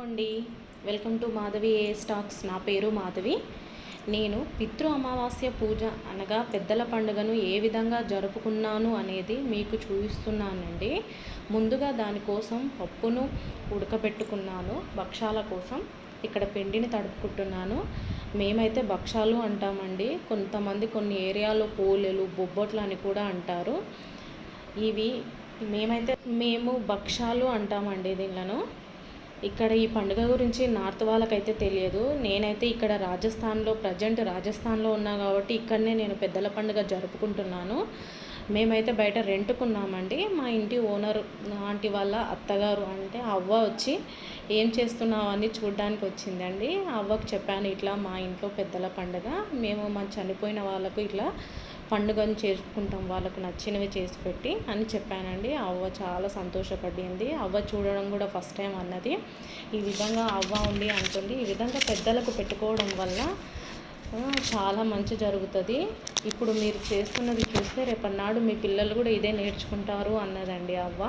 అండి, welcome to Madhavi A stocks. నా పేరు మాధవి. నేను పితృ అమావాస్య పూజ అనగా పెద్దల పండుగను ఏ విధంగా జరుపుకున్నాను అనేది మీకు చూపిస్తున్నానండి. ముందుగా దానికోసం పప్పును ఉడకబెట్టుకున్నాను. భక్షాల కోసం ఇక్కడ పిండిని తడుపుకుంటున్నాను. మేమైతే భక్షాలు అంటామండి, కొంతమంది కొన్ని ఏరియాలో పోలేలు, బొబ్బట్లు అని కూడా అంటారు. ఇవి మేము భక్షాలు అంటామండి దీనిలను. ఇక్కడ ఈ పండుగ గురించి నార్త్ వాళ్ళకైతే తెలియదు. నేనైతే ఇక్కడ రాజస్థాన్లో ఉన్నా కాబట్టి ఇక్కడనే నేను పెద్దల పండుగ జరుపుకుంటున్నాను. మేమైతే బయట రెంట్కున్నామండి. మా ఇంటి ఓనర్ ఆంటీ వాళ్ళ అత్తగారు అంటే అవ్వ వచ్చి ఏం చేస్తున్నావు అని చూడడానికి వచ్చిందండి. అవ్వకు చెప్పాను, ఇట్లా మా ఇంట్లో పెద్దల పండుగ, మేము మా చనిపోయిన వాళ్ళకు ఇట్లా పండుగను చేసుకుంటాం, వాళ్ళకు నచ్చినవి చేసి పెట్టి అని చెప్పానండి. అవ్వ చాలా సంతోషపడింది. అవ్వ చూడడం కూడా ఫస్ట్ టైం అన్నది. ఈ విధంగా అవ్వ ఉండి అంటుంది, ఈ విధంగా పెద్దలకు పెట్టుకోవడం వల్ల చాలా మంచి జరుగుతుంది. ఇప్పుడు మీరు చేస్తున్నది చూస్తే రేపన్నాడు మీ పిల్లలు కూడా ఇదే నేర్చుకుంటారు అన్నదండి అవ్వ.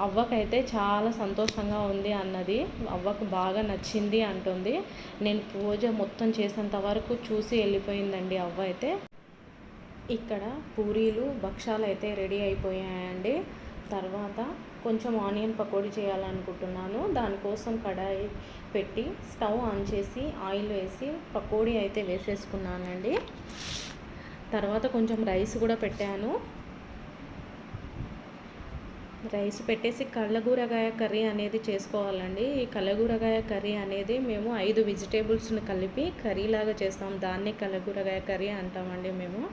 అవ్వకైతే చాలా సంతోషంగా ఉంది అన్నది. అవ్వకు బాగా నచ్చింది అంటుంది. నేను పూజ మొత్తం చేసేంత వరకు చూసి వెళ్ళిపోయిందండి అవ్వ అయితే. ఇక్కడ పూరీలు, భక్షాలు అయితే రెడీ అయిపోయాయండి. తర్వాత కొంచెం ఆనియన్ పకోడీ చేయాలనుకుంటున్నాను. దానికోసం కడాయి పెట్టి స్టవ్ ఆన్ చేసి ఆయిల్ వేసి పకోడీ అయితే వేసేసుకున్నానండి. తర్వాత కొంచెం రైస్ కూడా పెట్టాను. రైస్ పెట్టేసి కళ్ళగూరగాయ కర్రీ అనేది చేసుకోవాలండి. ఈ కళ్ళగూరగాయ కర్రీ అనేది మేము 5 వెజిటేబుల్స్ని కలిపి కర్రీలాగా చేస్తాం. దాన్ని కళ్ళగూరగాయ కర్రీ అంటామండి మేము.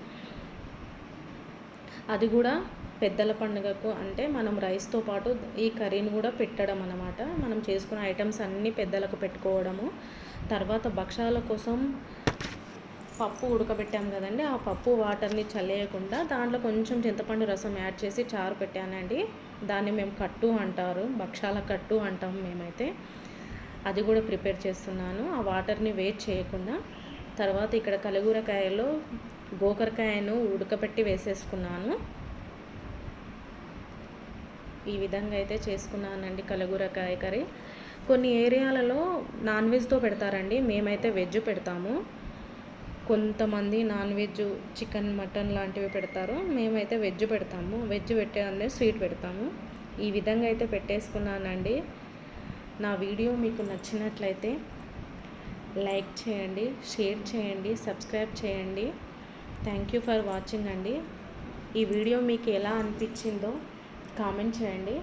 అది కూడా పెద్దల పండుగకు అంటే మనం రైస్తో పాటు ఈ కర్రీని కూడా పెట్టడం అన్నమాట. మనం చేసుకున్న ఐటమ్స్ అన్నీ పెద్దలకు పెట్టుకోవడము. తర్వాత భక్షాల కోసం పప్పు ఉడకబెట్టాం కదండి, ఆ పప్పు వాటర్ని చల్లేయకుండా దాంట్లో కొంచెం చింతపండు రసం యాడ్ చేసి చారు పెట్టానండి. దాన్ని మేము కట్టు అంటారు, భక్షాల కట్టు అంటాం మేమైతే. అది కూడా ప్రిపేర్ చేస్తున్నాను, ఆ వాటర్ని వేస్ట్ చేయకుండా. తర్వాత ఇక్కడ కలగూరకాయలో గోకరకాయను ఉడకబెట్టి వేసేసుకున్నాను. ఈ విధంగా అయితే చేసుకున్నానండి కలగూరకాయ కర్రీ. కొన్ని ఏరియాలలో నాన్ వెజ్తో పెడతారండి, మేమైతే వెజ్ పెడతాము. కొంతమంది నాన్ వెజ్ చికెన్, మటన్ లాంటివి పెడతారు. మేమైతే వెజ్ పెడతాము. వెజ్ పెట్టే స్వీట్ పెడతాము. ఈ విధంగా అయితే పెట్టేసుకున్నానండి. నా వీడియో మీకు నచ్చినట్లయితే లైక్ చేయండి, షేర్ చేయండి, సబ్స్క్రైబ్ చేయండి. థ్యాంక్ యూ ఫర్ వాచింగ్ అండి. ఈ వీడియో మీకు ఎలా అనిపించిందో కామెంట్ చేయండి.